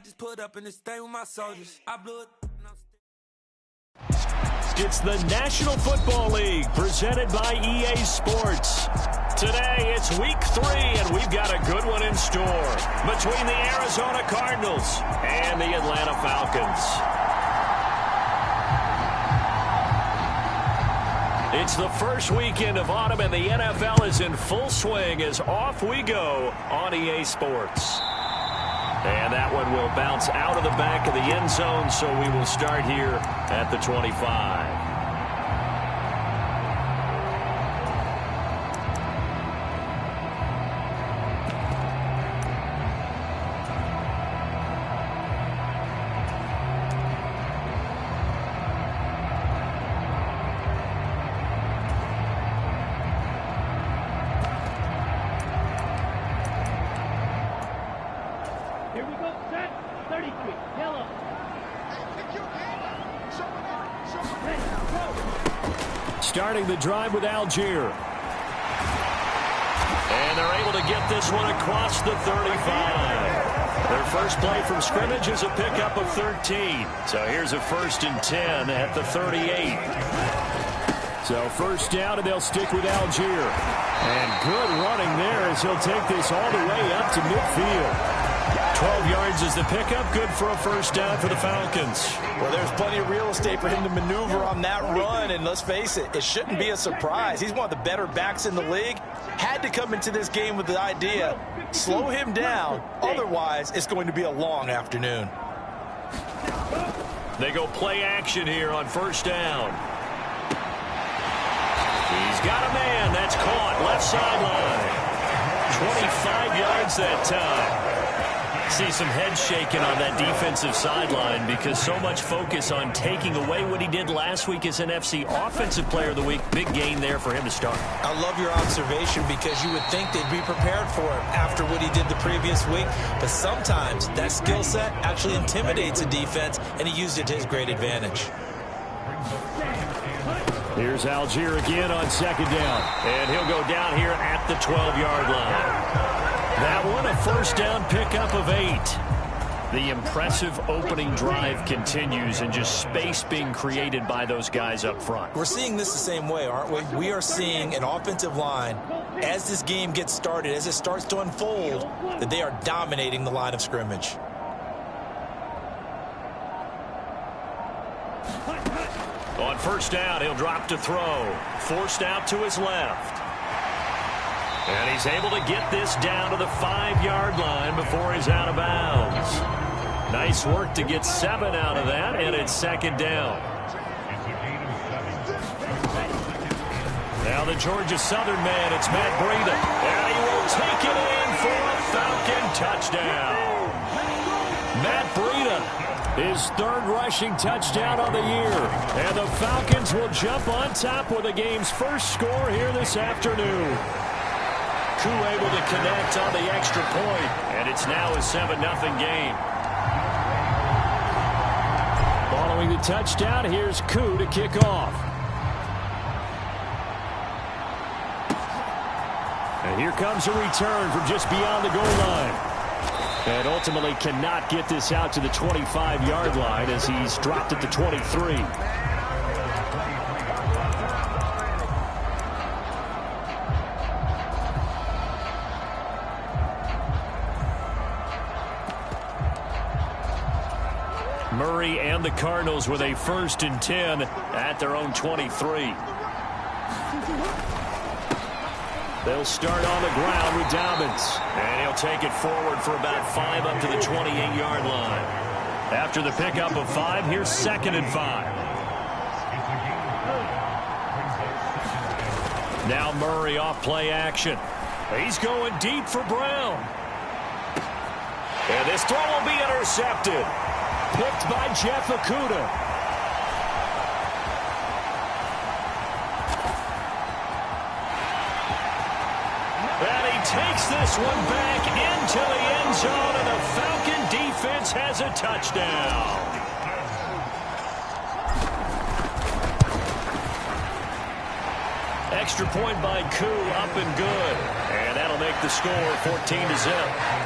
just put up in this thing with my soldiers. I blew it. It's the National Football League presented by EA Sports. Today, it's week 3, and we've got a good one in store between the Arizona Cardinals and the Atlanta Falcons. It's the first weekend of autumn, and the NFL is in full swing as off we go on EA Sports. And that one will bounce out of the back of the end zone, so we will start here at the 25. Starting the drive with Algier. And they're able to get this one across the 35. Their first play from scrimmage is a pickup of 13. So here's a 1st and 10 at the 38. So first down, and they'll stick with Algier. And good running there as he'll take this all the way up to midfield. 12 yards is the pickup, good for a first down for the Falcons. Well, there's plenty of real estate for him to maneuver on that run, and let's face it, it shouldn't be a surprise. He's one of the better backs in the league. Had to come into this game with the idea, slow him down, otherwise it's going to be a long afternoon. They go play action here on first down. He's got a man, that's caught, left sideline. 25 yards that time. See some head shaking on that defensive sideline because so much focus on taking away what he did last week as NFC Offensive Player of the Week. Big gain there for him to start. I love your observation because you would think they'd be prepared for him after what he did the previous week. But sometimes that skill set actually intimidates a defense, and he used it to his great advantage. Here's Algier again on second down. And he'll go down here at the 12-yard line. That one, a first down pickup of 8. The impressive opening drive continues and just space being created by those guys up front. We're seeing this the same way, aren't we? We are seeing an offensive line, as this game gets started, as it starts to unfold, that they are dominating the line of scrimmage. On first down, he'll drop to throw. Forced out to his left. And he's able to get this down to the 5-yard line before he's out of bounds. Nice work to get 7 out of that, and it's second down. Now the Georgia Southern man, it's Matt Breida. And he will take it in for a Falcon touchdown. Matt Breida, his 3rd rushing touchdown on the year. And the Falcons will jump on top with the game's first score here this afternoon. Able to connect on the extra point, and it's now a 7-0 game. Following the touchdown, here's Koo to kick off. And here comes a return from just beyond the goal line. And ultimately cannot get this out to the 25-yard line as he's dropped at the 23. Murray and the Cardinals with a 1st and 10 at their own 23. They'll start on the ground with Dobbins. And he'll take it forward for about 5 up to the 28-yard line. After the pickup of 5, here's 2nd and 5. Now Murray off play action. He's going deep for Brown. And this throw will be intercepted. Picked by Jeff Okudah. And he takes this one back into the end zone, and the Falcon defense has a touchdown. Extra point by Koo, up and good. And that'll make the score 14-0.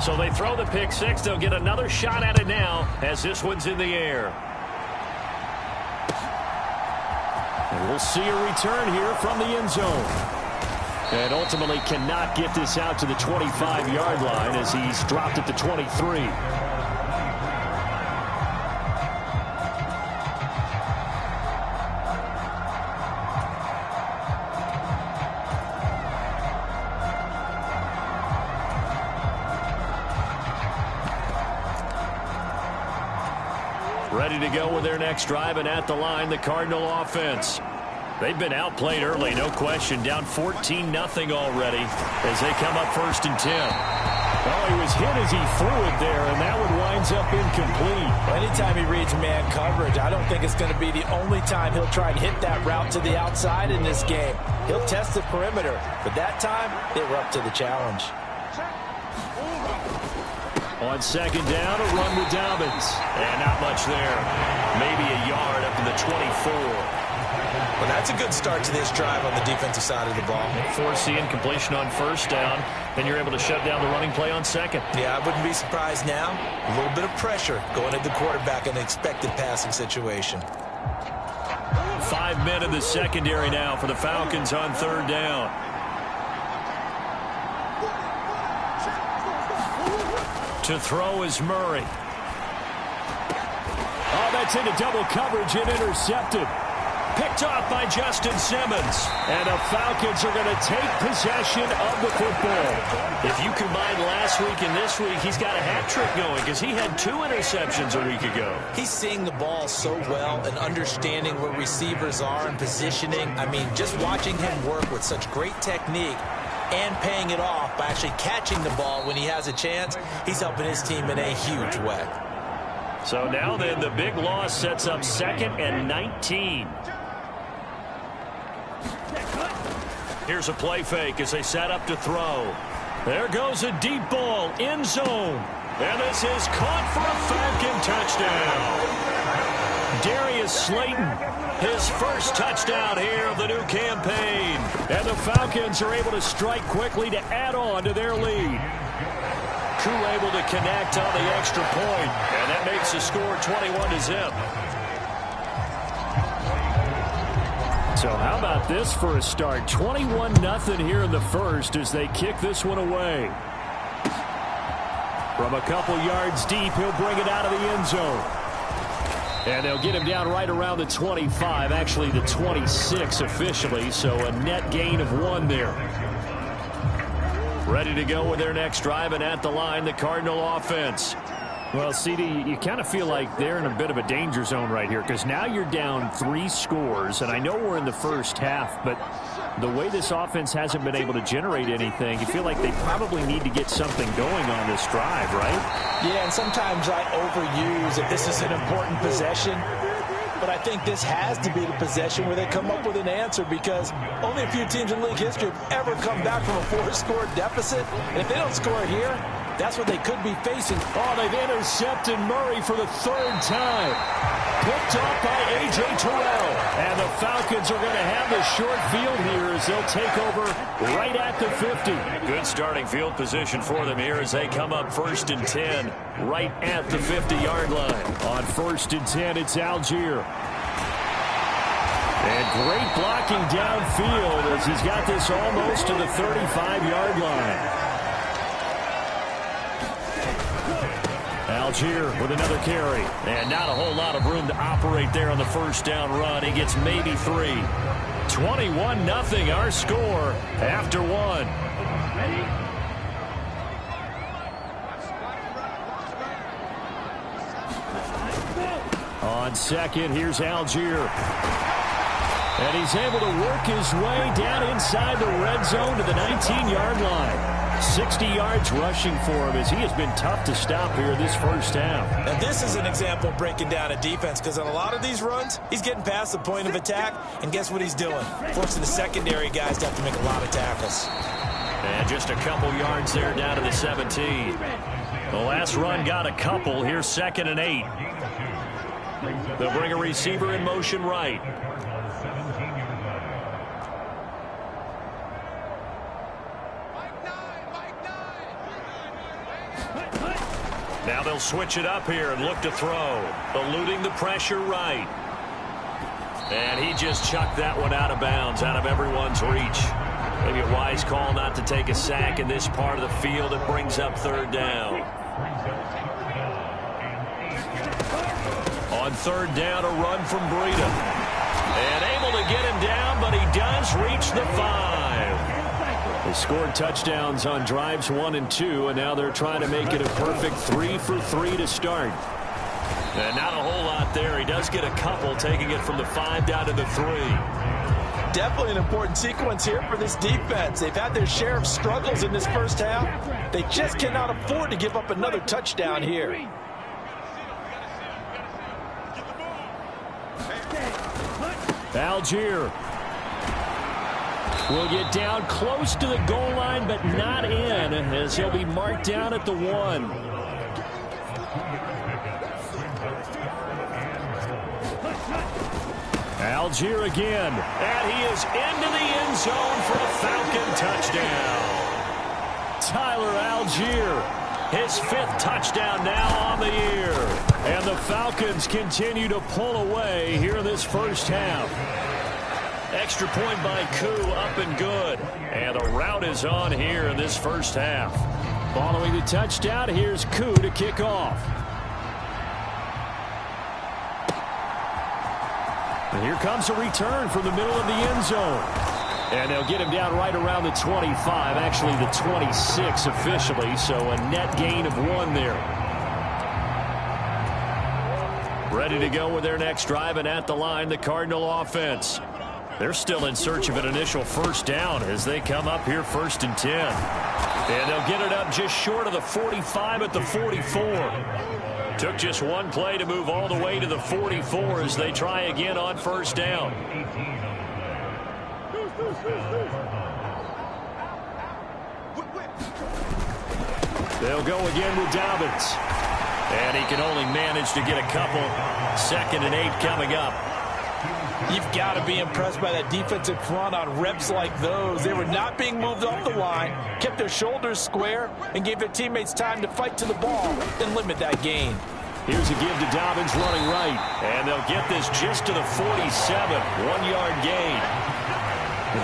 So they throw the pick six. They'll get another shot at it now as this one's in the air. And we'll see a return here from the end zone. And ultimately cannot get this out to the 25-yard line as he's dropped at the 23. Ready to go with their next drive, and at the line, the Cardinal offense. They've been outplayed early, no question. Down 14-0 already as they come up 1st and 10. Well, he was hit as he threw it there, and that one winds up incomplete. Anytime he reads man coverage, I don't think it's going to be the only time he'll try and hit that route to the outside in this game. He'll test the perimeter, but that time, they were up to the challenge. On 2nd down, a run with Dobbins. And not much there. Maybe a yard up to the 24. Well, that's a good start to this drive on the defensive side of the ball. Force the incompletion on 1st down, then you're able to shut down the running play on 2nd. Yeah, I wouldn't be surprised now. A little bit of pressure going at the quarterback in an expected passing situation. 5 men in the secondary now for the Falcons on 3rd down. To throw is Murray. Oh, that's into double coverage and intercepted. Picked off by Justin Simmons. And the Falcons are going to take possession of the football. If you combine last week and this week, he's got a hat trick going because he had 2 interceptions a week ago. He's seeing the ball so well and understanding where receivers are and positioning. I mean, just watching him work with such great technique and paying it off by actually catching the ball when he has a chance, he's helping his team in a huge way. So now then, the big loss sets up 2nd and 19. Here's a play fake as they set up to throw. There goes a deep ball, end zone. And this is caught for a Falcon touchdown. Darius Slayton, his first touchdown here of the new campaign. And the Falcons are able to strike quickly to add on to their lead. Crew able to connect on the extra point, and that makes the score 21-0. So how about this for a start? 21-0 here in the first as they kick this one away. From a couple yards deep, he'll bring it out of the end zone. And they'll get him down right around the 25, actually the 26 officially, so a net gain of 1 there. Ready to go with their next drive, and at the line, the Cardinal offense. Well, CD, you kind of feel like they're in a bit of a danger zone right here because now you're down 3 scores, and I know we're in the first half, but the way this offense hasn't been able to generate anything, you feel like they probably need to get something going on this drive, right? Yeah, and sometimes I overuse if this is an important possession. But I think this has to be the possession where they come up with an answer because only a few teams in league history have ever come back from a 4-score deficit. And if they don't score here, that's what they could be facing. Oh, they've intercepted Murray for the 3rd time. Picked off by A.J. Terrell. And the Falcons are going to have the short field here as they'll take over right at the 50. Good starting field position for them here as they come up 1st and 10 right at the 50-yard line. On 1st and 10, it's Algier. And great blocking downfield as he's got this almost to the 35-yard line. Algier with another carry. And not a whole lot of room to operate there on the 1st down run. He gets maybe 3. 21-0 our score after 1. On 2nd, here's Algier. And he's able to work his way down inside the red zone to the 19-yard line. 60 yards rushing for him as he has been tough to stop here this first half. And this is an example of breaking down a defense because on a lot of these runs, he's getting past the point of attack, and guess what he's doing? Forcing the secondary guys to have to make a lot of tackles. And just a couple yards there down to the 17. The last run got a couple. Here's 2nd and 8. They'll bring a receiver in motion right. Now they'll switch it up here and look to throw. Eluding the pressure right. And he just chucked that one out of bounds, out of everyone's reach. Maybe a wise call not to take a sack in this part of the field. It brings up third down. On third down, a run from Breida. And able to get him down, but he does reach the 5. They scored touchdowns on drives 1 and 2, and now they're trying to make it a perfect 3 for 3 to start. And not a whole lot there. He does get a couple, taking it from the 5 down to the 3. Definitely an important sequence here for this defense. They've had their share of struggles in this first half. They just cannot afford to give up another touchdown here. Algier will get down close to the goal line, but not in, as he'll be marked down at the 1. Algier again, and he is into the end zone for a Falcon touchdown. Tyler Algier, his 5th touchdown now on the year. And the Falcons continue to pull away here in this first half. Extra point by Koo, up and good. And the route is on here in this first half. Following the touchdown, here's Koo to kick off. And here comes a return from the middle of the end zone. And they'll get him down right around the 25, actually the 26 officially, so a net gain of 1 there. Ready to go with their next drive, and at the line, the Cardinal offense. They're still in search of an initial first down as they come up here 1st and 10. And they'll get it up just short of the 45 at the 44. Took just one play to move all the way to the 44 as they try again on first down. They'll go again with Dobbins. And he can only manage to get a couple. 2nd and 8 coming up. You've got to be impressed by that defensive front on reps like those. They were not being moved off the line, kept their shoulders square, and gave their teammates time to fight to the ball and limit that gain. Here's a give to Dobbins running right. And they'll get this just to the 47. 1-yard gain.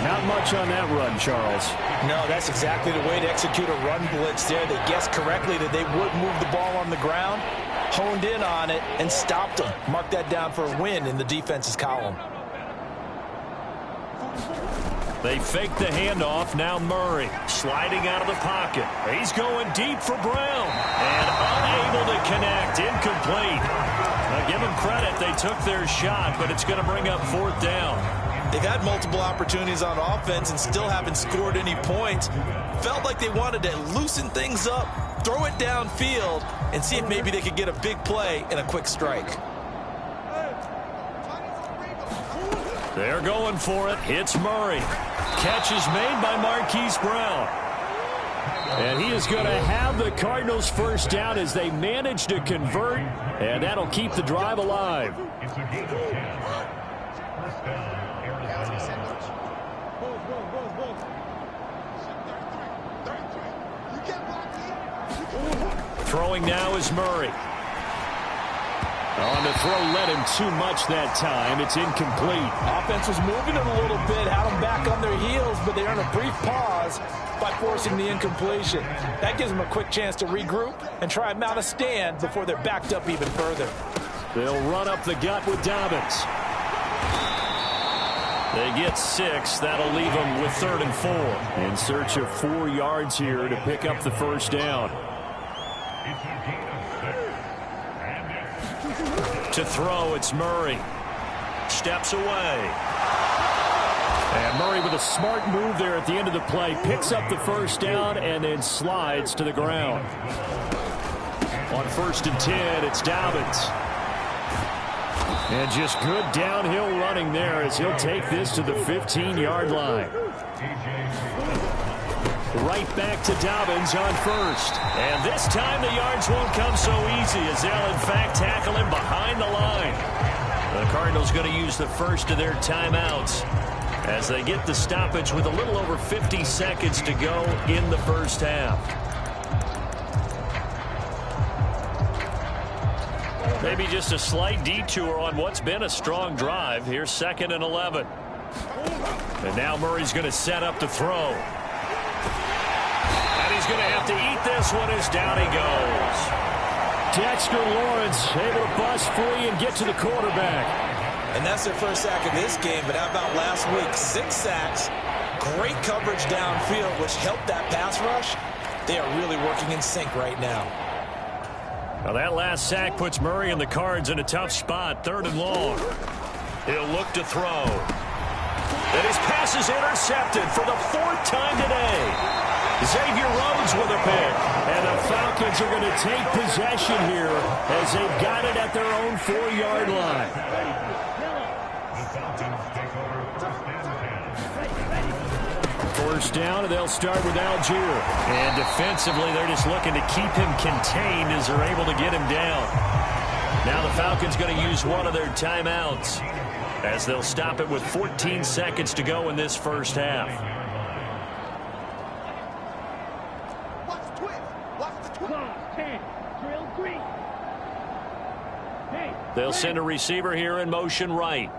Not much on that run, Charles. No, that's exactly the way to execute a run blitz there. They guessed correctly that they would move the ball on the ground, honed in on it, and stopped them. Mark that down for a win in the defense's column. They fake the handoff. Now Murray sliding out of the pocket. He's going deep for Brown. And unable to connect. Incomplete. Now give them credit. They took their shot, but it's going to bring up 4th down. They've had multiple opportunities on offense and still haven't scored any points. Felt like they wanted to loosen things up, throw it downfield, and see if maybe they could get a big play and a quick strike. They're going for it. Hits Murray. Catch is made by Marquise Brown. And he is going to have the Cardinals first down as they manage to convert, and that'll keep the drive alive. Throwing now is Murray. On the throw, led him too much that time. It's incomplete. Offense was moving it a little bit, had them back on their heels, but they earned a brief pause by forcing the incompletion. That gives them a quick chance to regroup and try and mount a stand before they're backed up even further. They'll run up the gut with Dobbins. They get 6. That'll leave them with 3rd and 4. In search of 4 yards here to pick up the first down. To throw, it's Murray. Steps away. And Murray with a smart move there at the end of the play. Picks up the first down and then slides to the ground. On 1st and 10, it's Dobbins. And just good downhill running there as he'll take this to the 15-yard line. Right back to Dobbins on 1st. And this time the yards won't come so easy as they'll in fact tackle him behind the line. The Cardinals going to use the first of their timeouts as they get the stoppage with a little over 50 seconds to go in the first half. Maybe just a slight detour on what's been a strong drive. Here's 2nd and 11. And now Murray's going to set up the throw. And he's going to have to eat this one as down he goes. Dexter Lawrence able to bust free and get to the quarterback. And that's their first sack of this game, but how about last week? 6 sacks, great coverage downfield, which helped that pass rush. They are really working in sync right now. Now that last sack puts Murray and the Cards in a tough spot, 3rd and long. He'll look to throw. And his pass is intercepted for the 4th time today. Xavier Rhodes with a pick. And the Falcons are going to take possession here as they've got it at their own 4-yard line. First down, and they'll start with Algier. And defensively, they're just looking to keep him contained as they're able to get him down. Now the Falcons going to use one of their timeouts as they'll stop it with 14 seconds to go in this first half. They'll send a receiver here in motion right.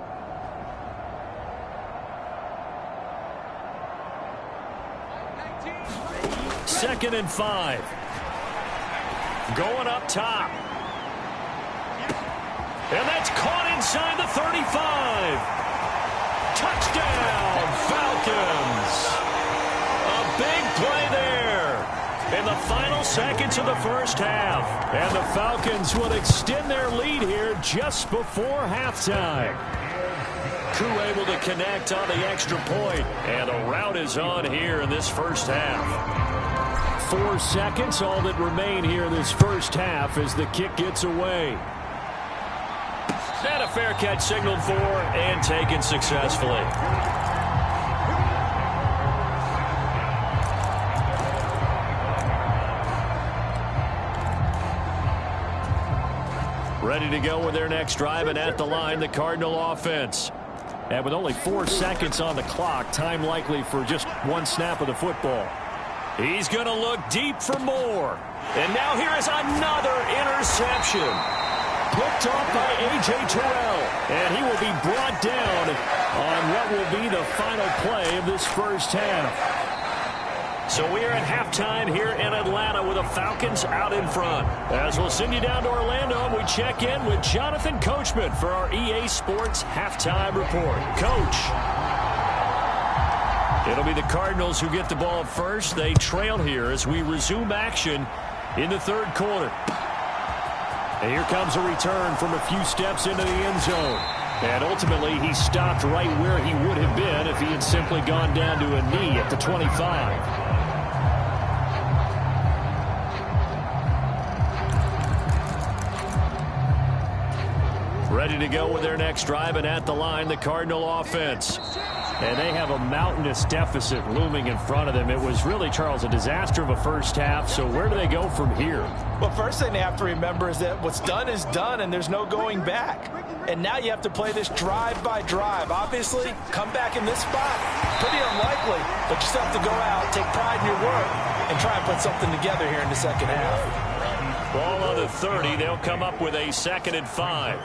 Second and 5. Going up top. And that's caught inside the 35. Touchdown, Falcons. A big play there in the final seconds of the first half. And the Falcons will extend their lead here just before halftime. Koo able to connect on the extra point. And the route is on here in this first half. 4 seconds, all that remain here in this first half as the kick gets away. And a fair catch signaled for and taken successfully. Ready to go with their next drive, and at the line, the Cardinal offense. And with only 4 seconds on the clock, time likely for just 1 snap of the football. He's going to look deep for more. And now here is another interception. Picked off by A.J. Terrell. And he will be brought down on what will be the final play of this first half. So we are at halftime here in Atlanta with the Falcons out in front. As we'll send you down to Orlando, we check in with Jonathan Coachman for our EA Sports Halftime Report. Coach. It'll be the Cardinals who get the ball first. They trail here as we resume action in the 3rd quarter. And here comes a return from a few steps into the end zone. And ultimately, he stopped right where he would have been if he had simply gone down to a knee at the 25. Ready to go with their next drive, and at the line, the Cardinal offense. And they have a mountainous deficit looming in front of them. It was really, Charles, a disaster of a first half. So where do they go from here? Well, first thing they have to remember is that what's done is done, and there's no going back. And now you have to play this drive by drive. Obviously, come back in this spot, pretty unlikely. But you still have to go out, take pride in your work, and try and put something together here in the second half. Ball on the 30. They'll come up with a 2nd and 5.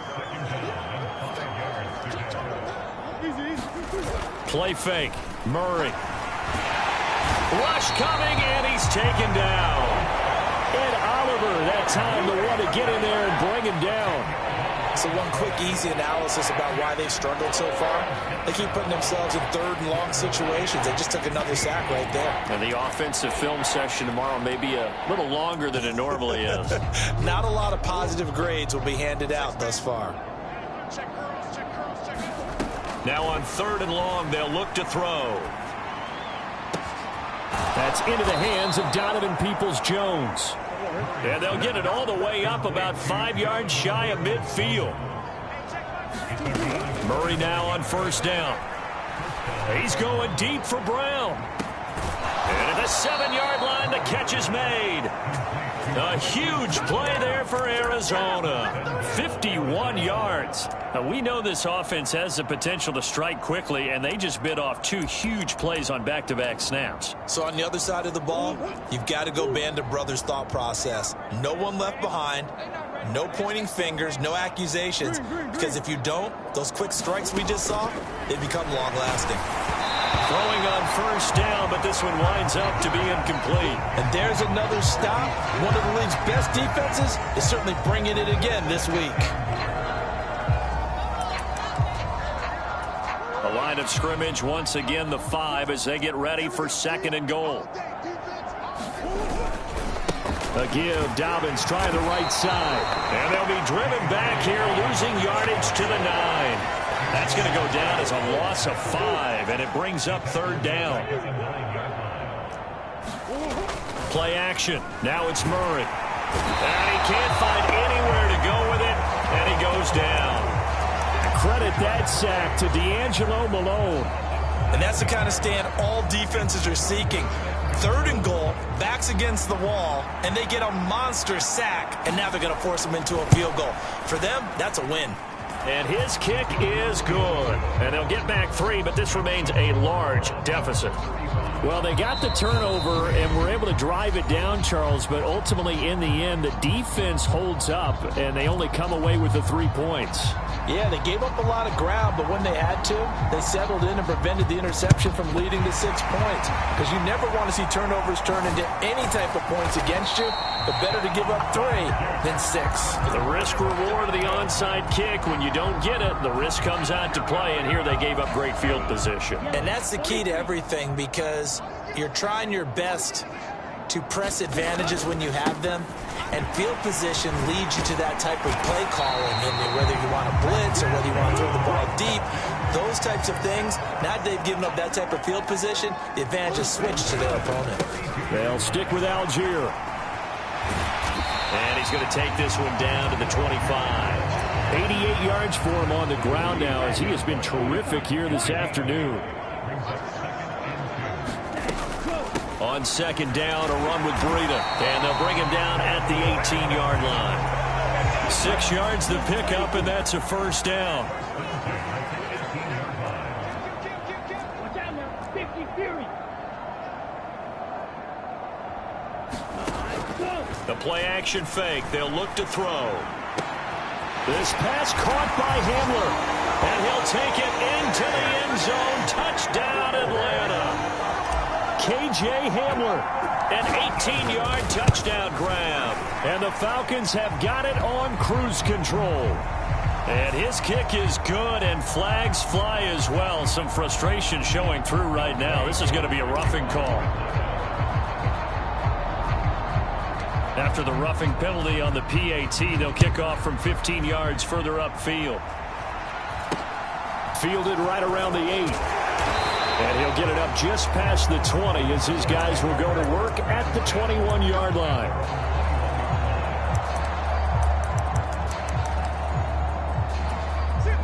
Play fake. Murray. Rush coming, and he's taken down. Ed Oliver, that time the one to get in there and bring him down. So one quick, easy analysis about why they've struggled so far. They keep putting themselves in 3rd and long situations. They just took another sack right there. And the offensive film session tomorrow may be a little longer than it normally is. Not a lot of positive grades will be handed out thus far. Now on 3rd and long, they'll look to throw. That's into the hands of Donovan Peoples-Jones. And they'll get it all the way up about 5 yards shy of midfield. Murray now on 1st down. He's going deep for Brown. And at the 7-yard line, the catch is made. A huge play there for Arizona. 51 yards. Now, we know this offense has the potential to strike quickly, and they just bit off 2 huge plays on back-to-back snaps. So on the other side of the ball, you've got to go Band of Brothers thought process. No one left behind. No pointing fingers, no accusations, because if you don't, those quick strikes we just saw, they become long-lasting. Throwing on first down, but this one winds up to be incomplete. And there's another stop. One of the league's best defenses is certainly bringing it again this week. The line of scrimmage, once again, the 5 as they get ready for 2nd and goal. A give, Dobbins trying the right side. And they'll be driven back here, losing yardage to the 9. That's going to go down as a loss of 5, and it brings up 3rd down. Play action. Now it's Murray. And he can't find anywhere to go with it, and he goes down. Credit that sack to D'Angelo Malone. And that's the kind of stand all defenses are seeking. 3rd and goal, backs against the wall, and they get a monster sack, and now they're going to force them into a field goal. For them, that's a win. And his kick is good. And they'll get back 3, but this remains a large deficit. Well, they got the turnover and were able to drive it down, Charles, but ultimately in the end, the defense holds up, and they only come away with the 3 points. Yeah, they gave up a lot of ground, but when they had to, they settled in and prevented the interception from leading to 6 points. Because you never want to see turnovers turn into any type of points against you, but better to give up 3 than 6. The risk-reward of the onside kick, when you don't get it, the risk comes out to play, and here they gave up great field position. And that's the key to everything, because you're trying your best to press advantages when you have them, and field position leads you to that type of play calling, and whether you want to blitz or whether you want to throw the ball deep, those types of things. Now that they've given up that type of field position, the advantage is switched to their opponent. They'll stick with Algier. And he's going to take this one down to the 25. 88 yards for him on the ground now, as he has been terrific here this afternoon. On 2nd down, a run with Breida. And they'll bring him down at the 18-yard line. 6 yards the pickup, and that's a 1st down. The play-action fake. They'll look to throw. This pass caught by Hamler. And he'll take it into the end zone. Touchdown, Atlanta. K.J. Hamler. An 18-yard touchdown grab. And the Falcons have got it on cruise control. And his kick is good, and flags fly as well. Some frustration showing through right now. This is going to be a roughing call. After the roughing penalty on the PAT, they'll kick off from 15 yards further upfield. Fielded right around the 8. And he'll get it up just past the 20 as his guys will go to work at the 21-yard line.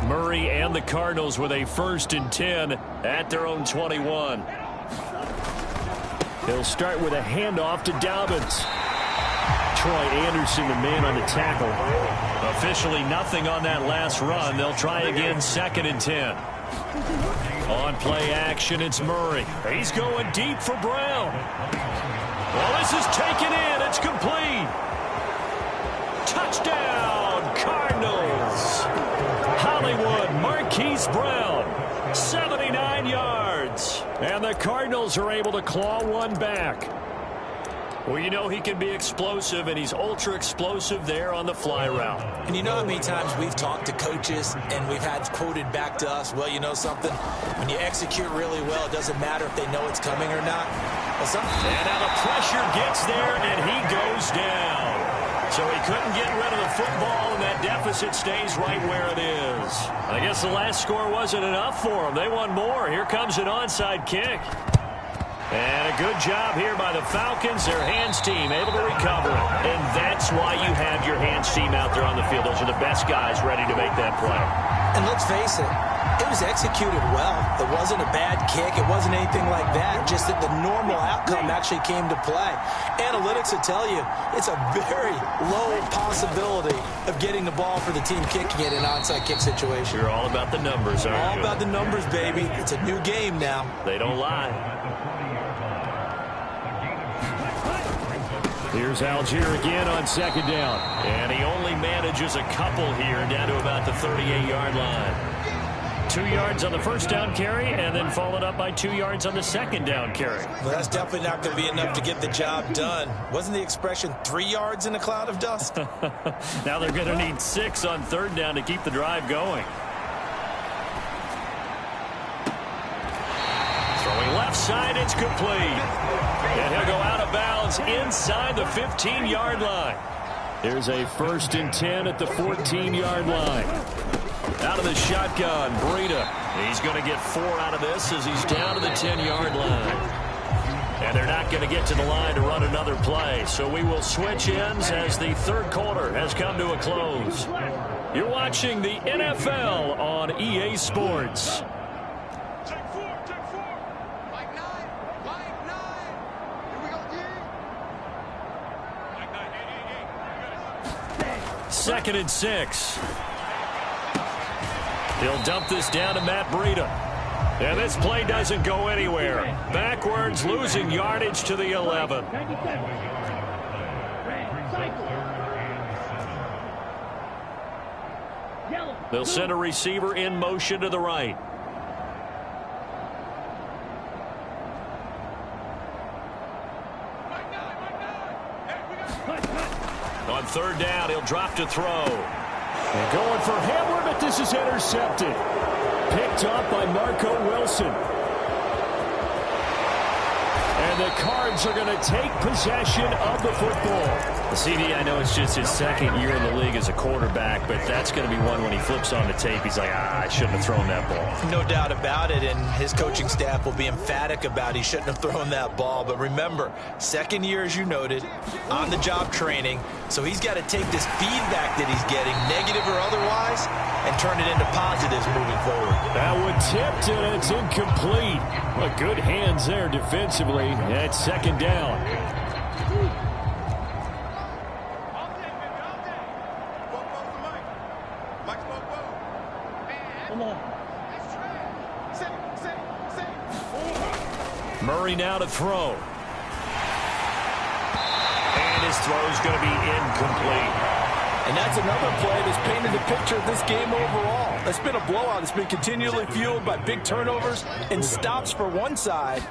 Murray and the Cardinals with a 1st and 10 at their own 21. He'll start with a handoff to Dobbins. Troy Anderson, the man on the tackle. Officially nothing on that last run. They'll try again 2nd and 10. On play action, it's Murray. He's going deep for Brown. Well, this is taken in. It's complete. Touchdown, Cardinals. Hollywood Marquise Brown, 79 yards. And the Cardinals are able to claw one back. Well, you know he can be explosive, and he's ultra explosive there on the fly route. And you know how many times we've talked to coaches and we've had quoted back to us, well, you know something? When you execute really well, it doesn't matter if they know it's coming or not. Well, and now the pressure gets there, and he goes down. So he couldn't get rid of the football, and that deficit stays right where it is. I guess the last score wasn't enough for them. They want more. Here comes an onside kick. And a good job here by the Falcons. Their hands team able to recover it. And that's why you have your hands team out there on the field. Those are the best guys ready to make that play. And let's face it, it was executed well. It wasn't a bad kick. It wasn't anything like that. Just that the normal outcome actually came to play. Analytics will tell you it's a very low possibility of getting the ball for the team kicking it in an onside kick situation. You're all about the numbers, aren't you? All about the numbers, baby. It's a new game now. They don't lie. Here's Algier again on second down. And he only manages a couple here, down to about the 38-yard line. 2 yards on the first down carry, and then followed up by 2 yards on the second down carry. Well, that's definitely not going to be enough to get the job done. Wasn't the expression 3 yards in a cloud of dust? Now they're going to need 6 on third down to keep the drive going. Throwing left side, it's complete. And he'll go out of bounds inside the 15-yard line. There's a 1st and 10 at the 14-yard line. Out of the shotgun, Breida. He's going to get 4 out of this as he's down to the 10-yard line. And they're not going to get to the line to run another play. So we will switch ends as the third quarter has come to a close. You're watching the NFL on EA Sports. Take 4. Mike 9. Here we go, Jayy. Mike 9. 2nd and 6. He'll dump this down to Matt Breida. And this play doesn't go anywhere. Backwards, losing yardage to the 11. They'll send a receiver in motion to the right. On third down, he'll drop to throw. And going for Hamler, but this is intercepted. Picked up by Marco Wilson. And the Cards are going to take possession of the football. CD, I know it's just his second year in the league as a quarterback, but that's going to be one when he flips on the tape. He's like, I shouldn't have thrown that ball. No doubt about it, and his coaching staff will be emphatic about he shouldn't have thrown that ball. But remember, second year, as you noted, on-the-job training, so he's got to take this feedback that he's getting, negative or otherwise, and turn it into positives moving forward. That one tipped, and it's incomplete. Well, good hands there defensively. That's second down. Murray now to throw. And his throw is going to be incomplete. And that's another play that's painted the picture of this game overall. It's been a blowout. It's been continually fueled by big turnovers and stops for one side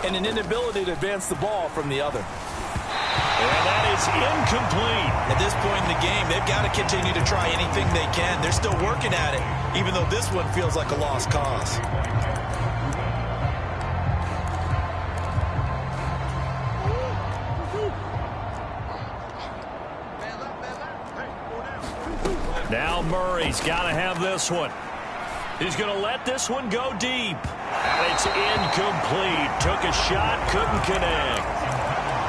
and an inability to advance the ball from the other. And that is incomplete. At this point in the game, they've got to continue to try anything they can. They're still working at it, even though this one feels like a lost cause. Now Murray's got to have this one. He's going to let this one go deep. And it's incomplete. Took a shot, couldn't connect.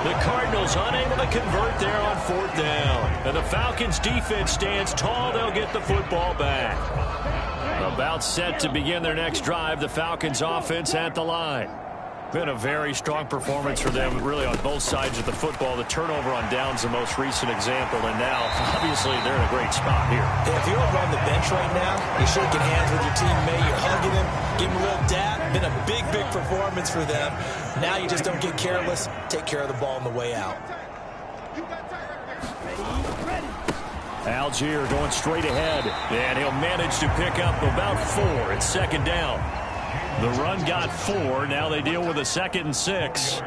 The Cardinals unable to convert there on fourth down. And the Falcons defense stands tall. They'll get the football back. About set to begin their next drive. The Falcons offense at the line. Been a very strong performance for them, really, on both sides of the football. The turnover on downs, the most recent example, and now, obviously, they're in a great spot here. If you're over on the bench right now, you're shaking hands with your teammate, you're hugging him, giving him a little dap. Been a big, big performance for them. Now you just don't get careless. Take care of the ball on the way out. Algier going straight ahead. And he'll manage to pick up about 4. It's second down. The run got 4. Now they deal with a 2nd and 6.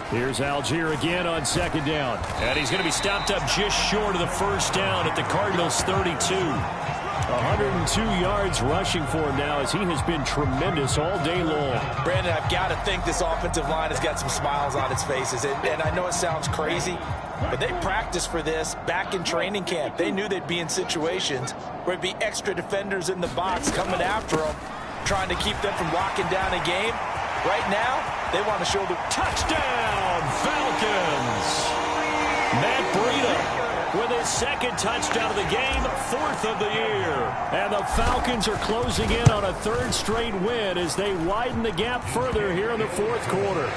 Here's Algier again on second down. And he's going to be stopped up just short of the first down at the Cardinals' 32. 102 yards rushing for him now as he has been tremendous all day long. Brandon, I've got to think this offensive line has got some smiles on its faces. And I know it sounds crazy, but they practiced for this back in training camp. They knew they'd be in situations where it'd be extra defenders in the box coming after them, trying to keep them from locking down a game. Right now, they want to show the touchdown, Falcons. Matt Breida with his second touchdown of the game, 4th of the year. And the Falcons are closing in on a 3rd straight win as they widen the gap further here in the 4th quarter.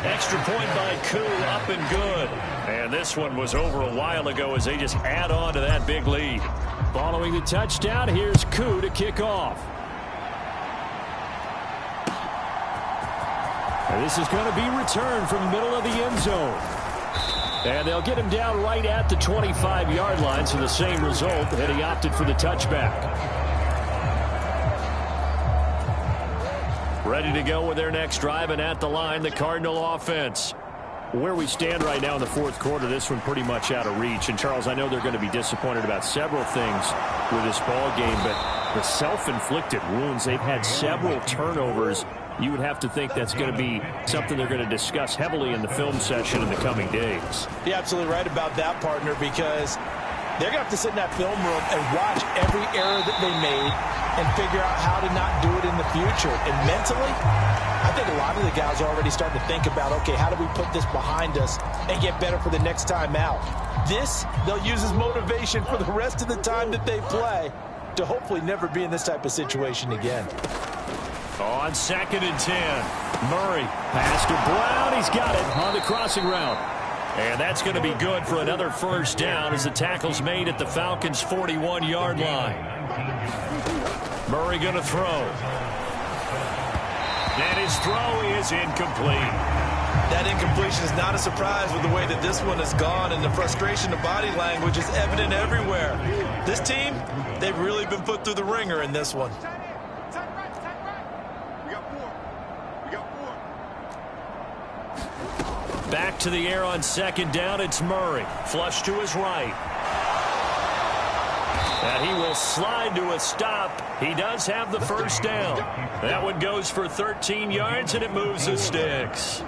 Extra point by Koo, up and good. And this one was over a while ago as they just add on to that big lead. Following the touchdown, here's Koo to kick off. And this is going to be returned from the middle of the end zone. And they'll get him down right at the 25-yard line, so the same result, and he opted for the touchback. Ready to go with their next drive, and at the line, the Cardinal offense. Where we stand right now in the fourth quarter, this one pretty much out of reach. And, Charles, I know they're going to be disappointed about several things with this ball game, but the self-inflicted wounds, they've had several turnovers. You would have to think that's going to be something they're going to discuss heavily in the film session in the coming days. You're absolutely right about that, partner, because they're going to have to sit in that film room and watch every error that they made and figure out how to not do it in the future. And mentally, I think a lot of the guys are already starting to think about, okay, how do we put this behind us and get better for the next time out? This, they'll use as motivation for the rest of the time that they play to hopefully never be in this type of situation again. On 2nd and 10, Murray, pass to Brown. He's got it on the crossing route. And that's going to be good for another first down as the tackle's made at the Falcons' 41-yard line. Murray going to throw. And his throw is incomplete. That incompletion is not a surprise with the way that this one has gone, and the frustration of body language is evident everywhere. This team, they've really been put through the ringer in this one. Back to the air on 2nd down. It's Murray. Flush to his right. And he will slide to a stop. He does have the first down. That one goes for 13 yards, and it moves the sticks.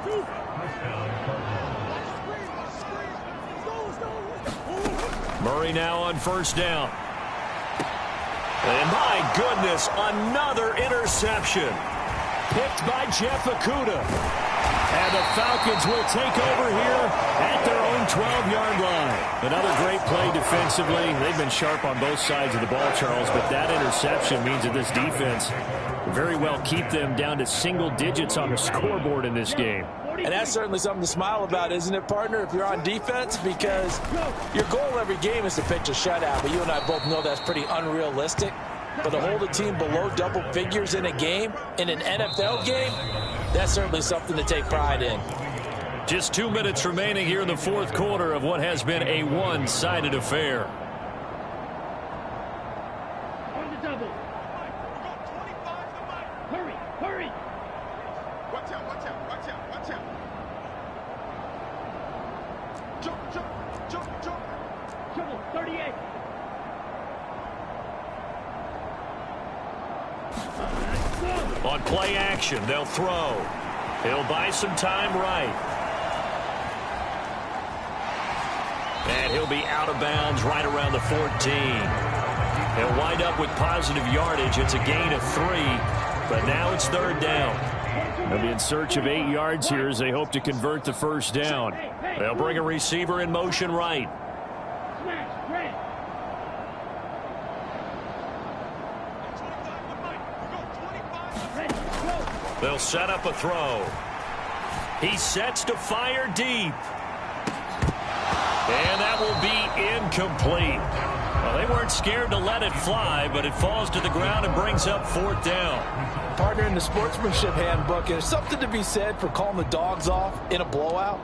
Murray now on first down. And my goodness, another interception. Picked by Jeff Okudah. And the Falcons will take over here at their own 12-yard line. Another great play defensively. They've been sharp on both sides of the ball, Charles, but that interception means that this defense will very well keep them down to single digits on the scoreboard in this game. And that's certainly something to smile about, isn't it, partner, if you're on defense? Because your goal every game is to pitch a shutout, but you and I both know that's pretty unrealistic. But to hold a team below double figures in a game, in an NFL game, that's certainly something to take pride in. Just 2 minutes remaining here in the fourth quarter of what has been a one-sided affair. On the double. Hurry, hurry. Watch out, watch out, watch out, watch out. Jump, jump, jump, jump. Triple, 38. On play action, they'll throw. He'll buy some time right. And he'll be out of bounds right around the 14. He'll wind up with positive yardage. It's a gain of 3, but now it's 3rd down. They'll be in search of 8 yards here as they hope to convert the first down. They'll bring a receiver in motion right. Smash, red. They'll set up a throw. He sets to fire deep. And that will be incomplete. Well, they weren't scared to let it fly, but it falls to the ground and brings up 4th down. Partner, in the sportsmanship handbook, there's something to be said for calling the dogs off in a blowout.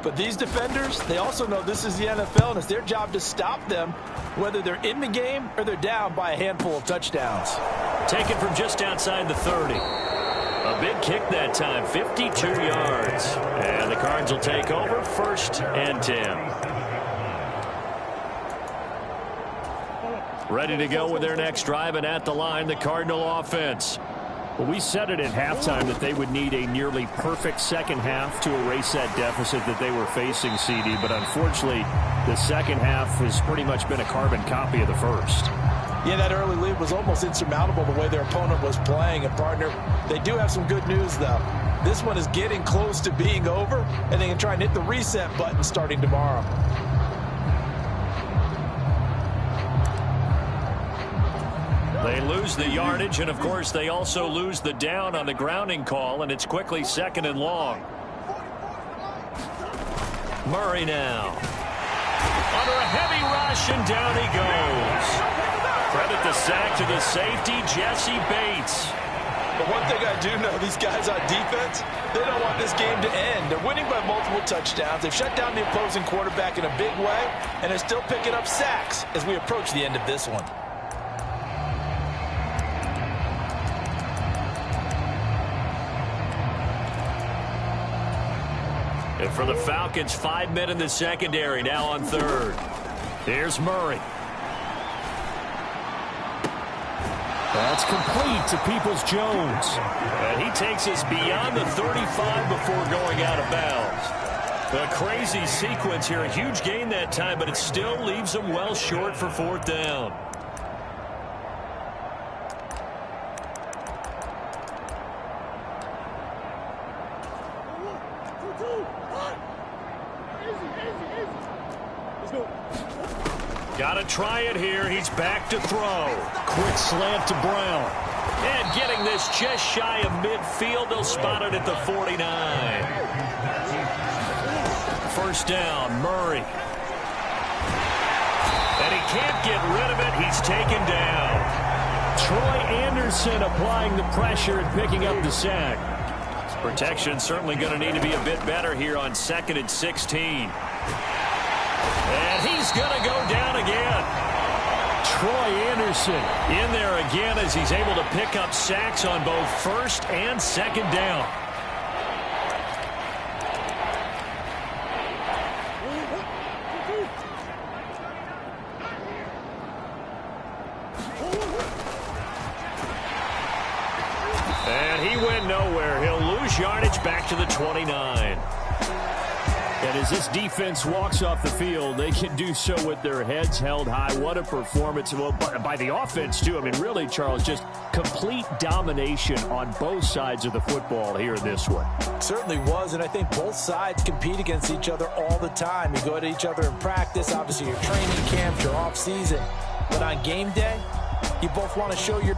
But these defenders, they also know this is the NFL, and it's their job to stop them, whether they're in the game or they're down by a handful of touchdowns. Taken from just outside the 30. A big kick that time, 52 yards. And the Cards will take over 1st and 10. Ready to go with their next drive, and at the line, the Cardinal offense. Well, we said it at halftime that they would need a nearly perfect second half to erase that deficit that they were facing, CD. But unfortunately, the second half has pretty much been a carbon copy of the first. Yeah, that early lead was almost insurmountable the way their opponent was playing. And, partner, they do have some good news, though. This one is getting close to being over, and they can try and hit the reset button starting tomorrow. They lose the yardage, and, of course, they also lose the down on the grounding call, and it's quickly 2nd and long. Murray now. Under a heavy rush, and down he goes. Credit the sack to the safety, Jesse Bates. But one thing I do know these guys on defense, they don't want this game to end. They're winning by multiple touchdowns. They've shut down the opposing quarterback in a big way, and they're still picking up sacks as we approach the end of this one. And for the Falcons, 5 men in the secondary, now on third. Here's Murray. That's complete to Peoples-Jones. And he takes us beyond the 35 before going out of bounds. A crazy sequence here. A huge gain that time, but it still leaves them well short for fourth down. Got to try it here. He's back to throw. Quick slant to Brown. And getting this just shy of midfield. They'll spot it at the 49. First down, Murray. And he can't get rid of it. He's taken down. Troy Anderson applying the pressure and picking up the sack. Protection certainly going to need to be a bit better here on 2nd and 16. And he's going to go down again. Troy Anderson in there again as he's able to pick up sacks on both first and second down. And he went nowhere. He'll lose yardage back to the 29. And as this defense walks off the field, they can do so with their heads held high. What a performance. Well, by the offense, too. I mean, really, Charles, just complete domination on both sides of the football here in this one. Certainly was, and I think both sides compete against each other all the time. You go at each other in practice, obviously your training camps, your off season. But on game day, you both want to show your